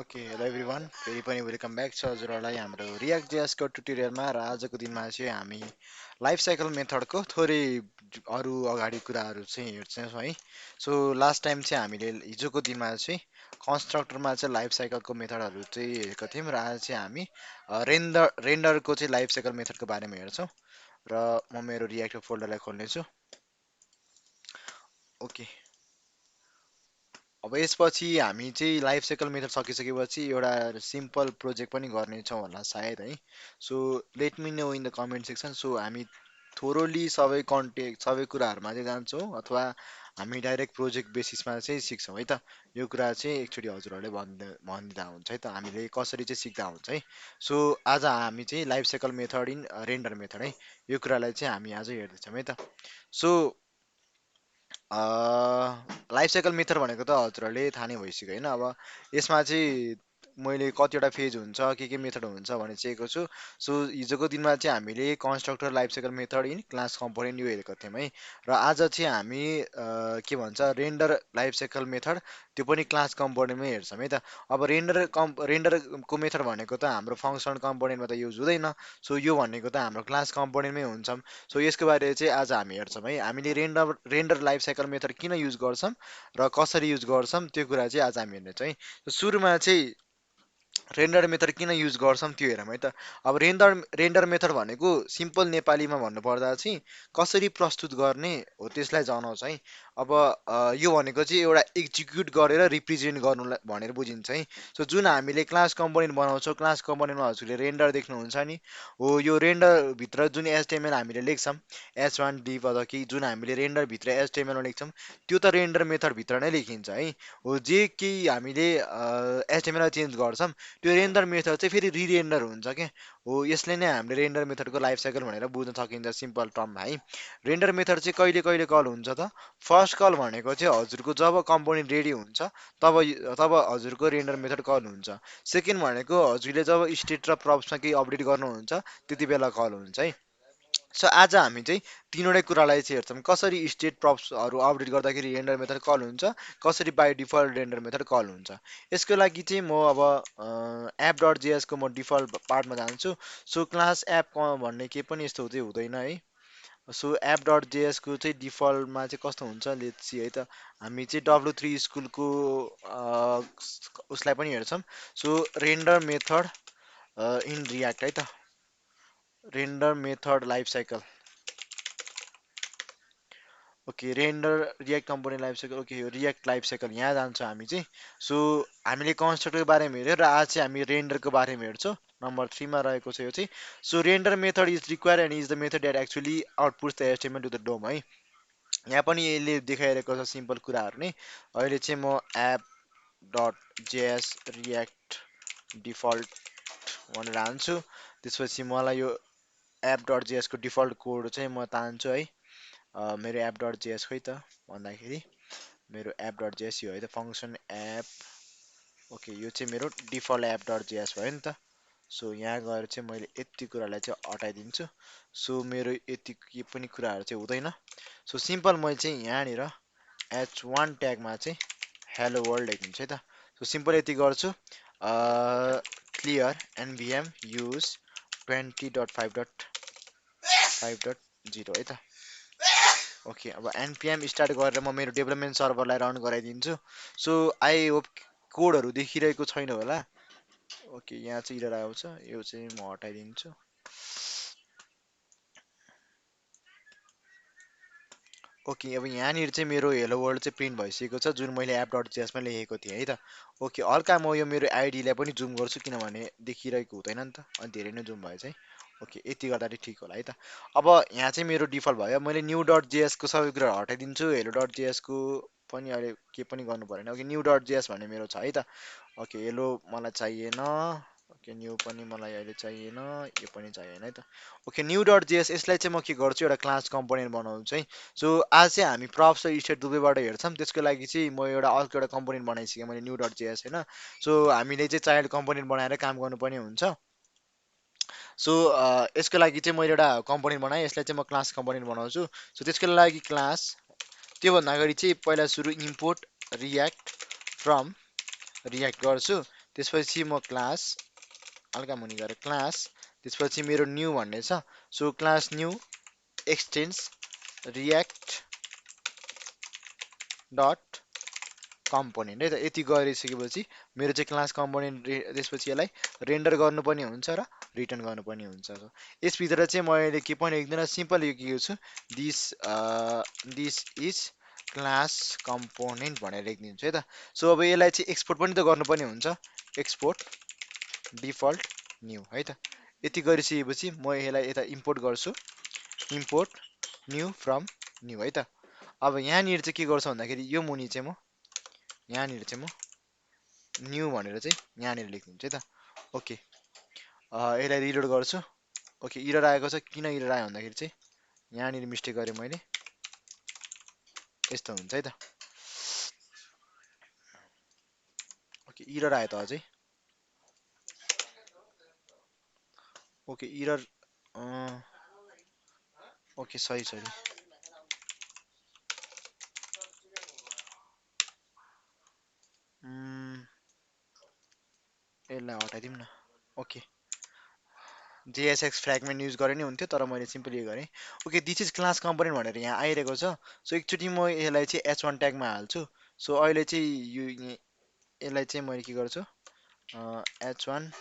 Okay hello everyone फेरि पनि welcome back छ हजुरहरूलाई हाम्रो रियाक्ट जेएसको ट्युटोरियलमा र आजको दिनमा चाहिँ हामी लाइफ साइकल मेथडको थोरै अरू अगाडि कुराहरू चाहिँ हेर्छौँ है। सो लास्ट टाइम चाहिँ हामीले हिजोको दिनमा चाहिँ कन्स्ट्रक्टरमा चाहिँ लाइफ साइकलको मेथडहरू चाहिँ हेरेको थियौँ र आज चाहिँ हामी रेन्डरको चाहिँ लाइफ साइकल मेथडको बारेमा हेर्छौँ र म मेरो रियाक्टको फोल्डरलाई खोल्नेछु। ओके अब यसपछि हामी चाहिँ लाइफ साइकल मेथड सकिसकेपछि एउटा सिम्पल प्रोजेक्ट पनि गर्नेछौँ होला सायद है। So let me know in the comment section. So हामी थोरोली सबै कन्टेक्ट सबै कुराहरूमा चाहिँ जान्छौँ अथवा हामी डाइरेक्ट प्रोजेक्ट बेसिसमा चाहिँ सिक्छौँ है त। यो कुरा चाहिँ एकचोटि हजुरहरूले भनिदिँदा हुन्छ है त, हामीले कसरी चाहिँ सिक्दा हुन्छ है। सो आज हामी चाहिँ life cycle method in render method है, यो कुरालाई चाहिँ हामी आज हेर्दैछौँ है त। सो लाइफ साइकल मेथड भनेको त हजुरहरूले थाहा नै भइसक्यो होइन। अब यसमा चाहिँ मैले कतिवटा फेज हुन्छ के मेथड हुन्छ भने चाहिएको छु। सो हिजोको दिनमा चाहिँ हामीले constructor life cycle method in class component यो हेरेको थियौँ है। र आज चाहिँ हामी के भन्छ रेन्डर लाइफ साइकल मेथड, त्यो पनि क्लास कम्पोनेन्टमै हेर्छौँ है त। अब रेन्डरको मेथड भनेको त हाम्रो फङ्सन कम्पोनेन्टमा त युज हुँदैन। सो यो भनेको त हाम्रो क्लास कम्पोनेन्टमै हुन्छ। सो यसको बारे चाहिँ आज हामी हेर्छौँ है। हामीले रेन्डर लाइफ साइकल मेथड किन युज गर्छौँ र कसरी युज गर्छौँ त्यो कुरा चाहिँ आज हामी हेर्नेछौँ है। सुरुमा चाहिँ रेन्डर मेथड किन युज गर्छौँ त्यो हेरौँ है त। अब रेन्डर मेथड भनेको सिम्पल नेपालीमा भन्नुपर्दा चाहिँ कसरी प्रस्तुत गर्ने हो त्यसलाई जनाउँछ है। अब यो भनेको चाहिँ एउटा एक्जिक्युट गरेर रिप्रेजेन्ट गर्नुलाई भनेर बुझिन्छ है। सो जुन हामीले क्लास कम्पोनेन्ट बनाउँछौँ, क्लास कम्पोनेन्टमा हजुरले रेन्डर देख्नुहुन्छ नि, हो यो रेन्डरभित्र जुन एचटिएमएल हामीले लेख्छौँ एच1 डिभ अथवा कि जुन हामीले रेन्डरभित्र एचटिएमएलमा लेख्छौँ त्यो त रेन्डर मेथडभित्र नै लेखिन्छ है। हो जे केही हामीले एचटिएमएलमा चेन्ज गर्छौँ त्यो रेन्डर मेथड चाहिँ फेरि रिरेन्डर हुन्छ क्या। हो यसले नै हामीले रेन्डर मेथडको लाइफ साइकल भनेर बुझ्न सकिन्छ सिम्पल टर्ममा है। रेन्डर मेथड चाहिँ कहिले कहिले कल हुन्छ त, फर्स्ट कल भनेको चाहिँ हजुरको जब कम्पोनेन्ट रेडी हुन्छ तब तब हजुरको रेन्डर मेथड कल हुन्छ। सेकेन्ड भनेको हजुरले जब स्टेट र प्रप्समा केही अपडेट गर्नुहुन्छ त्यति बेला कल हुन्छ है। सो आज हामी चाहिँ तिनवटै कुरालाई चाहिँ हेर्छौँ, कसरी स्टेट प्रप्सहरू अपडेट गर्दाखेरि रेन्डर मेथड कल हुन्छ, कसरी by default render method call हुन्छ। यसको लागि चाहिँ म अब एप डट जेएसको म डिफल्ट पार्टमा जान्छु। सो क्लास एप भन्ने केही पनि यस्तो चाहिँ हुँदैन है। सो एप डट जेएसको चाहिँ डिफल्टमा चाहिँ कस्तो हुन्छ लेट्स सी है त। हामी चाहिँ W3 स्कुलको उसलाई पनि हेर्छौँ। So render method in react है त, render method life cycle. Okay render react component life cycle. Okay यो रियाक्ट लाइफ साइकल यहाँ जान्छ हामी चाहिँ। सो हामीले कन्स्ट्रक्टरको बारेमा हेऱ्यौँ र आज चाहिँ हामी रेन्डरको बारेमा हेर्छौँ। नम्बर 3 मा रहेको छ यो चाहिँ। So render method is require and is the method that actually outputs the HTML to the DOM है। यहाँ पनि यसले देखाइरहेको छ सिम्पल कुराहरू नै। अहिले चाहिँ म app dot JS react default भनेर हान्छु। त्यसपछि मलाई यो एप डट जेएसको डिफल्ट कोड चाहिँ म तान्छु है। मेरो एप डट जेएस खोइ त भन्दाखेरि मेरो एप डट जेएस यो है त फङ्सन एप। ओके यो चाहिँ मेरो डिफल्ट एप डट जेएस भयो नि त। सो यहाँ गएर चाहिँ मैले यति कुरालाई चाहिँ हटाइदिन्छु। सो मेरो यति के पनि कुराहरू चाहिँ हुँदैन। सो सिम्पल मैले चाहिँ यहाँनिर H1 ट्यागमा चाहिँ हेलो वर्ल्ड लेखिदिन्छु है त। सो सिम्पल यति गर्छु, क्लियर एनभिएम युज 20.5.5.0 है त। ओके अब एनपिएम स्टार्ट गरेर म मेरो डेभलपमेन्ट सर्भरलाई रन गराइदिन्छु। सो आई होप कोडहरू देखिरहेको छैन होला। ओके यहाँ चाहिँ इरर आउँछ, यो चाहिँ म हटाइदिन्छु। ओके अब यहाँनिर चाहिँ मेरो हेलो वर्ल्ड चाहिँ प्रिन्ट भइसकेको छ जुन मैले एप डट जेएसमा लेखेको थिएँ है त। ओके हल्का म यो मेरो आइडीलाई पनि जुम गर्छु किनभने देखिरहेको हुँदैन नि त, अनि धेरै नै जुम भएछ है। ओके यति गर्दाखेरि ठिक होला है त। अब यहाँ चाहिँ मेरो डिफल्ट भयो, मैले न्यू डट जेएसको सबै कुरा हटाइदिन्छु। हेलो डट जेएसको पनि अहिले के पनि गर्नु परेन। ओके न्यू डट जेएस भन्ने मेरो छ है त। ओके हेलो मलाई चाहिएन। ओके न्यू पनि मलाई अहिले चाहिएन, यो पनि चाहिएन है त। ओके न्यू डट जेएस यसलाई चाहिँ म के गर्छु एउटा क्लास कम्पोनेन्ट बनाउँछु है। सो आज चाहिँ हामी प्रप्स र स्टेट दुवैबाट हेर्छौँ। त्यसको लागि चाहिँ म एउटा अर्को एउटा कम्पोनेन्ट बनाइसकेँ मैले न्यू डट जेएस होइन। सो हामीले चाहिँ चाइल्ड कम्पोनेन्ट बनाएर काम गर्नुपर्ने हुन्छ। सो यसको लागि चाहिँ मैले एउटा कम्पोनेन्ट बनाएँ, यसलाई चाहिँ म क्लास कम्पोनेन्ट बनाउँछु। सो त्यसको लागि क्लास, त्योभन्दा अगाडि चाहिँ पहिला सुरु इम्पोर्ट रियाक्ट फ्रम रियाक्ट गर्छु। त्यसपछि म क्लास हल्का मुनि गएर क्लास त्यसपछि मेरो न्यू भन्ने छ so class new extends react dot component है त यति गरिसकेपछि मेरो चाहिँ क्लास कम्पोनेन्ट त्यसपछि यसलाई रेन्डर गर्नुपर्ने हुन्छ र रिटर्न गर्नुपर्ने हुन्छ यसभित्र चाहिँ मैले के पनि लेख्दिनँ सिम्पल यो के छु this this is class component भनेर लेखिदिन्छु है त सो अब यसलाई चाहिँ एक्सपोर्ट पनि त गर्नुपर्ने हुन्छ एक्सपोर्ट डिफल्ट न्यू है त यति गरिसकेपछि म यसलाई यता इम्पोर्ट गर्छु इम्पोर्ट न्यू फ्रम न्यू है त अब यहाँनिर चाहिँ के गर्छु भन्दाखेरि यो मुनि चाहिँ म यहाँनिर चाहिँ म न्यू भनेर चाहिँ यहाँनिर लेखिदिन्छु है त ओके यसलाई रिलोड गर्छु ओके इरर आएको छ किन इरर आयो भन्दाखेरि चाहिँ यहाँनिर मिस्टेक गरेँ मैले यस्तो हुन्छ है त ओके इरर आयो त अझै ओके इरर ओके सही सरी यसलाई हटाइदिउँ न ओके JSX फ्रेगमेन्ट युज गरे नि हुन्थ्यो तर मैले सिम्पली यो गरेँ okay this is class component भनेर यहाँ आइरहेको छ सो एकचोटि म यसलाई चाहिँ H1 ट्यागमा हाल्छु सो अहिले चाहिँ यो यसलाई चाहिँ मैले के गर्छु H1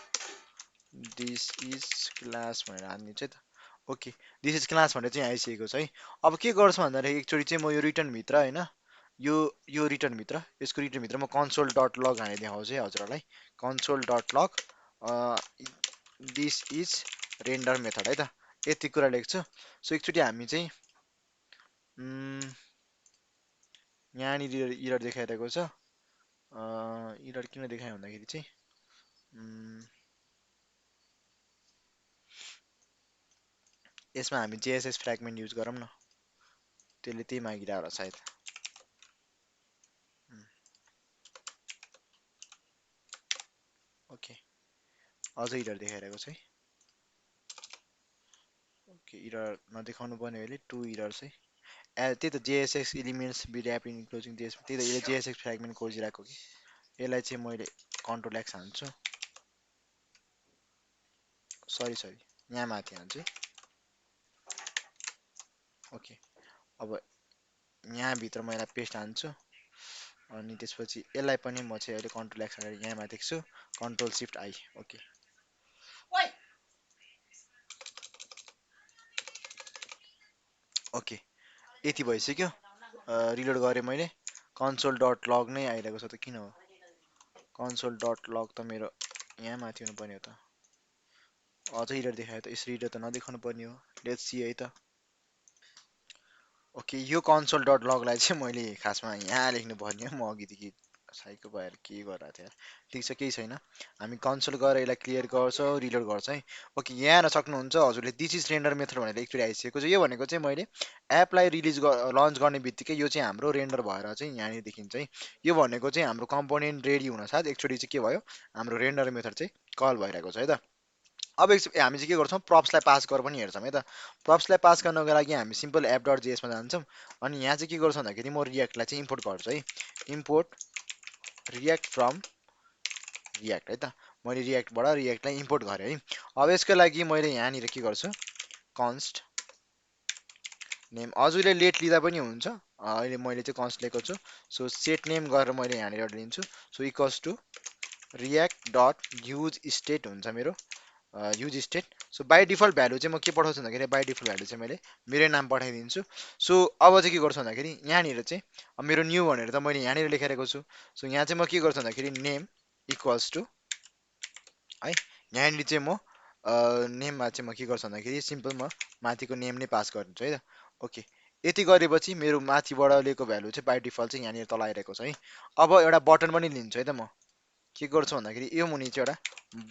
दिस इज क्लास भनेर हानिदिन्छु है त ओके दिस इज क्लास भनेर चाहिँ आइसकेको छ है अब के गर्छु भन्दाखेरि एकचोटि चाहिँ म यो रिटर्नभित्र होइन यो रिटर्नभित्र यसको रिटर्नभित्र म कन्सोल डट लग हानेर देखाउँछु है हजुरहरूलाई console dot log this is render method है त यति कुरा लेख्छु सो एकचोटि हामी चाहिँ यहाँनिर इरर देखाइरहेको छ इरर किन देखायो भन्दाखेरि चाहिँ यसमा हामी JSX फ्रेगमेन्ट युज गरौँ न त्यसले त्यही मागिरहेको होला सायद ओके अझ इरर देखाइरहेको छ है ओके इरर नदेखाउनु पर्ने अहिले 2 इरर चाहिँ त्यही त JSX एलिमेन्ट्स ऱ्याप इन्क्लुजिङ त्यही त यसले JSX फ्रेगमेन्ट खोजिरहेको कि यसलाई चाहिँ मैले कन्ट्रोल एक्स हान्छु सरी यहाँ माथि हान्छु ओके अब यहाँभित्र म यसलाई पेस्ट हान्छु अनि त्यसपछि यसलाई पनि म चाहिँ अहिले कन्ट्रोल एक्स हालेर यहाँ माथि छु control shift I okay okay यति भइसक्यो रिलोड गरेँ मैले कन्सोल डट लग नै आइरहेको छ त किन हो कन्सोल डट लग त मेरो यहाँ माथि हुनुपर्ने हो त अझै इरर देखायो त यसरी इरर त नदेखाउनु पर्ने हो लेट्स सी है त ओके यो कन्सोल डट लगलाई चाहिँ मैले खासमा यहाँ लेख्नु पर्ने हो म अघिदेखि साइको भएर के गरिरहेको थिएँ ठिक छ केही छैन हामी कन्सोल गएर यसलाई क्लियर गर्छौँ रिलोड गर्छ है ओके यहाँ हेर्न सक्नुहुन्छ हजुरले दिस इज रेन्डर मेथड भनेर एकचोटि आइसकेको छ यो भनेको चाहिँ मैले एपलाई रिलिज लन्च गर्ने बित्तिकै यो चाहिँ हाम्रो रेन्डर भएर चाहिँ यहाँनिर देखिन्छ है यो भनेको चाहिँ हाम्रो कम्पोनेन्ट रेडी हुनसाथ एकचोटि चाहिँ के भयो हाम्रो रेन्डर मेथड चाहिँ कल भइरहेको छ है त अब हामी चाहिँ के गर्छौँ प्रप्सलाई पास गरेर पनि हेर्छौँ है त प्रप्सलाई पास गर्नको लागि हामी सिम्पल एप डट जेएसमा जान्छौँ अनि यहाँ चाहिँ के गर्छु भन्दाखेरि म रियाक्टलाई चाहिँ इम्पोर्ट गर्छु है इम्पोर्ट रियाक्ट फ्रम रियाक्ट है त मैले रियाक्टबाट रियाक्टलाई इम्पोर्ट गरेँ है अब यसको लागि मैले यहाँनिर के गर्छु कन्स्ट नेम हजुरले लेट लिँदा पनि हुन्छ अहिले मैले चाहिँ कन्स्ट लिएको छु सो सेट नेम गरेर मैले यहाँनिर लिन्छु so equals to React dot use state हुन्छ मेरो use state so by default value चाहिँ म के पठाउँछु भन्दाखेरि बाई डिफल्ट भ्यालु चाहिँ मैले मेरै नाम पठाइदिन्छु सो अब चाहिँ के गर्छु भन्दाखेरि यहाँनिर चाहिँ मेरो न्यू भनेर त मैले यहाँनिर लेखाइरहेको छु सो यहाँ चाहिँ म के गर्छु भन्दाखेरि नेम इक्वल्स टु है यहाँनिर चाहिँ म नेममा चाहिँ म के गर्छु भन्दाखेरि सिम्पल म माथिको नेम नै पास गरिदिन्छु है त ओके यति गरेपछि मेरो माथिबाट लिएको भ्यालु चाहिँ बाई डिफल्ट चाहिँ यहाँनिर तल आइरहेको छ है अब एउटा बटन पनि लिन्छु है त म के गर्छु भन्दाखेरि यो मुनि चाहिँ एउटा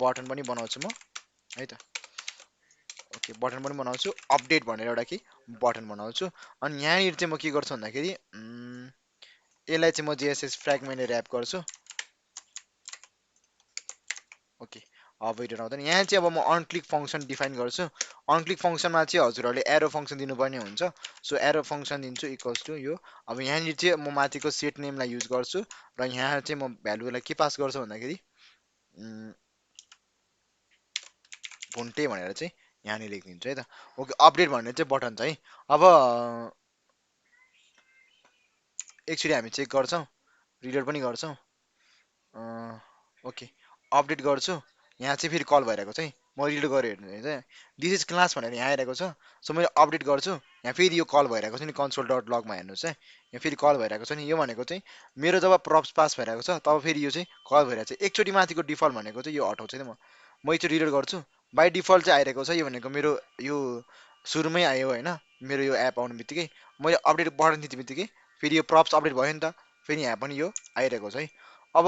बटन पनि बनाउँछु म है त ओके बटन पनि बनाउँछु अपडेट भनेर एउटा कि बटन बनाउँछु अनि यहाँनिर चाहिँ म के गर्छु भन्दाखेरि यसलाई चाहिँ म जेएसएस फ्रेगमेन्टले ऱ्याप गर्छु ओके अब हिँडेर आउँदैन यहाँ चाहिँ अब म अनक्लिक फङ्सन डिफाइन गर्छु अनक्लिक फङ्सनमा चाहिँ हजुरहरूले एरो फङ्सन दिनुपर्ने हुन्छ सो एरो फङ्सन दिन्छु इक्वल्स टु यो अब यहाँनिर चाहिँ म माथिको सेट नेमलाई युज गर्छु र यहाँ चाहिँ म भ्यालुलाई के पास गर्छु भन्दाखेरि उम्, भुन्टे भनेर चाहिँ यहाँनिर लेखिदिन्छु है त। ओके अपडेट भन्ने चाहिँ बटन छ है। अब एकचोटि हामी चेक गर्छौँ, रिलोड पनि गर्छौँ। ओके अपडेट गर्छु, यहाँ चाहिँ फेरि कल भइरहेको छ है। म रिलोड गरेँ हेर्नु चाहिँ दिस इज क्लास भनेर यहाँ आइरहेको छ। सो मैले अपडेट गर्छु, यहाँ फेरि यो कल भइरहेको छ नि कन्सोल डट लगमा हेर्नुहोस् है। यहाँ फेरि कल भइरहेको छ नि, यो भनेको चाहिँ मेरो जब प्रप्स पास भइरहेको छ तब फेरि यो चाहिँ कल भइरहेको छ। एकचोटि माथिको डिफल्ट भनेको चाहिँ यो हटाउँछु नि म एकचोटि रिलोड गर्छु, बाई डिफल्ट चाहिँ आइरहेको छ। यो भनेको मेरो यो सुरुमै आयो होइन, मेरो यो एप आउने बित्तिकै मैले अपडेट बटन थिच्ने बित्तिकै फेरि यो प्रप्स अपडेट भयो नि त, फेरि यहाँ पनि यो आइरहेको छ है। अब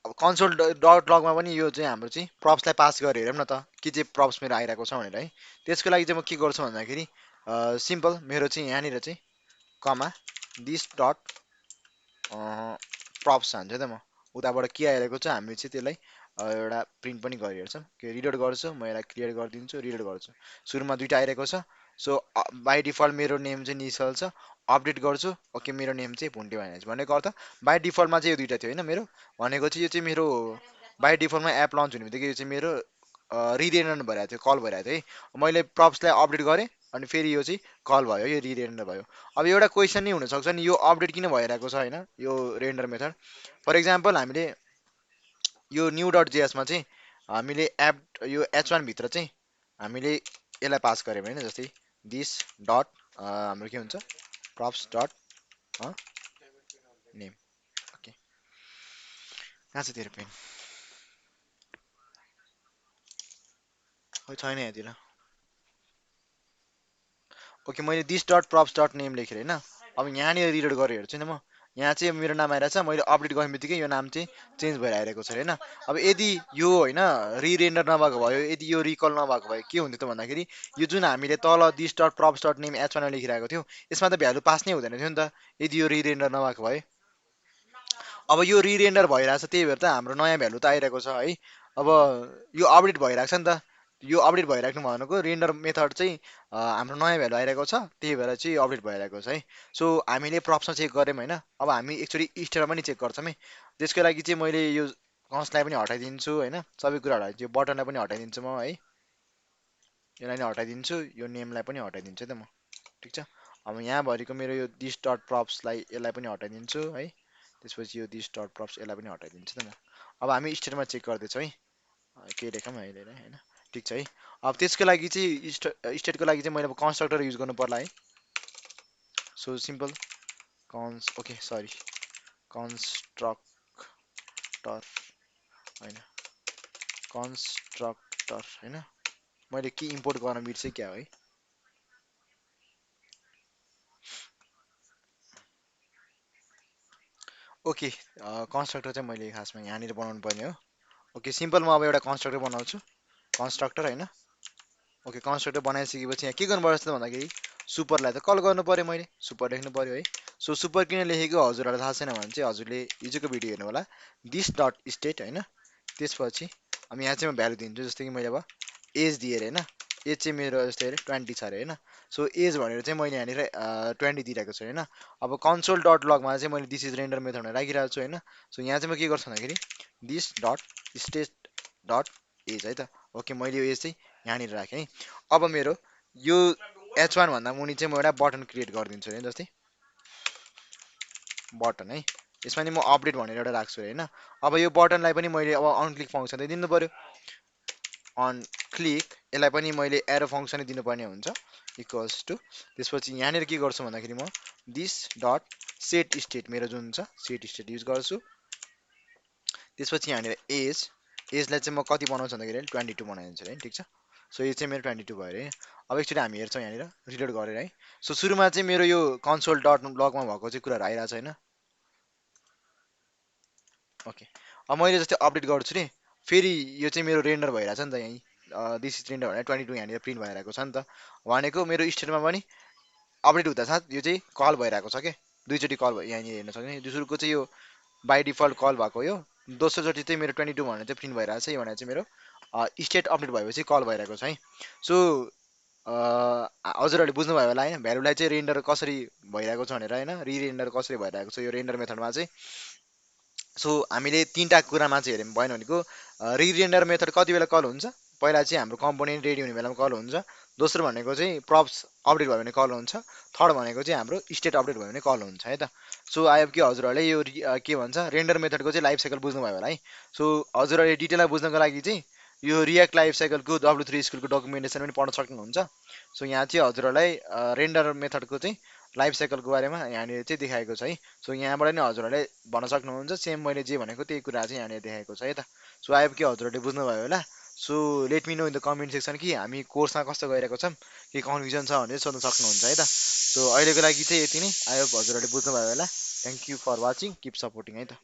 अब कन्सोल डट लगमा पनि यो चाहिँ हाम्रो चाहिँ प्रप्सलाई पास गरेर हेरौँ न त के चाहिँ प्रप्स मेरो आइरहेको छ भनेर है। त्यसको लागि चाहिँ म के गर्छु भन्दाखेरि सिम्पल मेरो चाहिँ यहाँनिर चाहिँ कमा दिस डट प्रप्स हान्छु त म। उताबाट के आइरहेको छ हामी चाहिँ त्यसलाई एउटा प्रिन्ट पनि गरिहेर्छौँ। के रिलोड गर्छु, म यसलाई क्लियर गरिदिन्छु, रिलोड गर्छु। सुरुमा दुइटा आइरहेको छ। सो बाई डिफल्ट मेरो नेम चाहिँ निश्चल छ। अपडेट गर्छु, ओके मेरो नेम चाहिँ भुन्टे भनेको छ। भनेको अर्थ बाई डिफल्टमा चाहिँ यो दुइटा थियो होइन मेरो, भनेको चाहिँ यो चाहिँ मेरो बाई डिफल्टमा एप लन्च हुने बित्तिकै यो चाहिँ मेरो रिरेन्डर भइरहेको थियो, कल भइरहेको थियो है। मैले प्रप्सलाई अपडेट गरेँ अनि फेरि यो चाहिँ कल भयो, यो रिरेन्डर भयो। अब एउटा क्वेसन नै हुनसक्छ नि यो अपडेट किन भइरहेको छ होइन, यो रेन्डर मेथड। फर इक्जाम्पल हामीले यो न्यू डट जेएसमा चाहिँ हामीले एप यो एच1 भित्र चाहिँ हामीले यसलाई पास गऱ्यौँ होइन, जस्तै दिस डट हाम्रो के हुन्छ प्रप्स डट नेम। ओके कहाँ छ तेरो पेन, खै छैन यहाँतिर। ओके मैले this dot props dot name लेखेर होइन, अब यहाँनिर रिलोड गरेर हेर्छु नि म, यहाँ चाहिँ मेरो नाम आइरहेको छ। मैले अपडेट गर्ने बित्तिकै यो नाम चाहिँ चेन्ज भएर आइरहेको छ होइन। अब यदि यो होइन रिरेन्डर नभएको भयो, यदि यो रिकल नभएको भयो के हुन्थ्यो त भन्दाखेरि यो जुन हामीले तल this dot props dot name H one लेखिरहेको थियौँ यसमा त भ्यालु पास नै हुँदैन थियो नि त यदि यो रिरेन्डर नभएको भए। अब यो रिरेन्डर भइरहेछ त्यही भएर त हाम्रो नयाँ भ्यालु त आइरहेको छ है। अब यो अपडेट भइरहेको छ नि त, यो अपडेट भइराख्नु भनेको रेन्डर मेथड चाहिँ हाम्रो नयाँ भ्यालु आइरहेको छ त्यही भएर चाहिँ अपडेट भइरहेको छ है। सो हामीले प्रप्समा चेक गऱ्यौँ होइन, अब हामी एकचोटि स्टेटमा पनि चेक गर्छौँ है। त्यसको लागि चाहिँ मैले यो कन्सलाई पनि हटाइदिन्छु होइन, सबै कुरा हटाइदिन्छु, बटनलाई पनि हटाइदिन्छु म है, यसलाई नै हटाइदिन्छु, यो नेमलाई पनि हटाइदिन्छु त म। ठिक छ, अब यहाँभरिको मेरो यो दिस डट प्रप्सलाई यसलाई पनि हटाइदिन्छु है, त्यसपछि यो दिस डट प्रप्स यसलाई पनि हटाइदिन्छु त म। अब हामी स्टेटमा चेक गर्दैछौँ है, के लेखौँ अहिले नै होइन। ठिक छ है, अब त्यसको लागि चाहिँ स्टेटको लागि चाहिँ मैले अब कन्स्ट्रक्टर युज गर्नु पर्ला है। So simple okay sorry constructor होइन, कन्स्ट्रक्टर होइन, मैले के इम्पोर्ट गर्न बिर्सेँ क्या हो है। ओके कन्स्ट्रक्टर चाहिँ मैले खासमा यहाँनिर बनाउनु पर्ने हो। ओके सिम्पल म अब एउटा कन्स्ट्रक्टर बनाउँछु, कन्स्ट्रक्टर होइन। ओके कन्स्ट्रक्टर बनाइसकेपछि यहाँ के गर्नुपर्छ त भन्दाखेरि सुपरलाई त कल गर्नु पऱ्यो, मैले सुपर लेख्नु पऱ्यो है। सो सुपर किन लेखेको हजुरहरूलाई थाहा छैन भने चाहिँ हजुरले हिजोको भिडियो हेर्नु होला, दिस डट स्टेट होइन। त्यसपछि अब यहाँ चाहिँ म भ्यालु दिन्छु, जस्तै कि मैले अब एज दिएर होइन, एज चाहिँ मेरो जस्तै अरे 20 छ अरे होइन। सो एज भनेर चाहिँ मैले यहाँनिर 20 दिइरहेको छु होइन। अब कन्सोल डट लगमा चाहिँ मैले दिस इज रेन्डर मेथड भनेर राखिरहेको छु होइन। सो यहाँ चाहिँ म के गर्छु भन्दाखेरि this dot state dot age है त। ओके मैले यो एज चाहिँ यहाँनिर राखेँ है। अब मेरो यो एच1 भन्दा मुनि चाहिँ म एउटा बटन क्रिएट गरिदिन्छु है, जस्तै बटन है। यसमा नि म अपडेट भनेर एउटा राख्छु होइन। अब यो बटनलाई पनि मैले अब अनक्लिक फङ्सन चाहिँ दिनु पऱ्यो, अन क्लिक यसलाई पनि मैले एरो फङ्सन दिनुपर्ने हुन्छ इक्वल्स टु। त्यसपछि यहाँनिर के गर्छु भन्दाखेरि म दिस डट सेट स्टेट मेरो जुन छ सेट स्टेट युज गर्छु। त्यसपछि यहाँनिर एजलाई चाहिँ म कति बनाउँछु भन्दाखेरि 22 बनाइदिन्छु है। ठिक छ, सो यो चाहिँ मेरो 22 भयो है। अब एकचोटि हामी हेर्छौँ यहाँनिर रिलोड गरेर है। सो सुरुमा चाहिँ मेरो यो कन्सोल डट लगमा भएको चाहिँ कुराहरू आइरहेको छ होइन। ओके अब मैले जस्तै अपडेट गर्छु नि, फेरि यो चाहिँ मेरो रेन्डर भइरहेछ नि त यहीँ दिस इज रेन्डर भनेर 22 यहाँनिर प्रिन्ट भइरहेको छ नि त। भनेको मेरो स्टेटमा पनि अपडेट हुँदा साथ यो चाहिँ कल भइरहेको छ क्या, दुईचोटि कल भयो यहाँनिर हेर्न सक्ने। दोस्रोको चाहिँ यो बाई डिफल्ट कल भएको हो, यो दोस्रोचोटि चाहिँ मेरो 22 भनेर चाहिँ प्रिन्ट भइरहेको छ, यो भनेर चाहिँ मेरो स्टेट अपडेट भएपछि कल भइरहेको छ है। सो हजुरहरूले बुझ्नुभयो होला होइन, भ्यालुलाई चाहिँ रेन्डर कसरी भइरहेको छ भनेर होइन, रिरेन्डर कसरी भइरहेको छ यो रेन्डर मेथडमा चाहिँ। सो हामीले तिनवटा कुरामा चाहिँ हेऱ्यौँ भएन भनेको रिरेन्डर मेथड कति बेला कल हुन्छ, पहिला चाहिँ हाम्रो कम्पोनेन्ट रेडी हुने बेलामा कल हुन्छ, दोस्रो भनेको चाहिँ प्रप्स अपडेट भयो भने कल हुन्छ, थर्ड भनेको चाहिँ हाम्रो स्टेट अपडेट भयो भने कल हुन्छ है त। सो आई होप कि हजुरहरूले यो के भन्छ रेन्डर मेथडको चाहिँ लाइफ साइकल बुझ्नुभयो होला है। सो हजुरहरूले डिटेलमा बुझ्नको लागि चाहिँ यो रियाक्ट लाइफ साइकलको W3 स्कुलको डकुमेन्टेसन पनि पढ्न सक्नुहुन्छ। सो यहाँ चाहिँ हजुरहरूलाई रेन्डर मेथडको चाहिँ लाइफ साइकलको बारेमा यहाँनिर चाहिँ देखाएको छ है। सो यहाँबाट नै हजुरहरूले भन्न सक्नुहुन्छ सेम मैले जे भनेको त्यही कुरा चाहिँ यहाँनिर देखाएको छ है त। सो आई होप कि हजुरहरूले बुझ्नुभयो होला। So let me know in the comment section कि हामी कोर्समा कस्तो गइरहेको छौँ, के कन्फ्युजन छ भने सोध्न सक्नुहुन्छ है त। सो अहिलेको लागि चाहिँ यति नै, आई होप हजुरहरूले बुझ्नुभयो होला। Thank you for watching, keep supporting है त।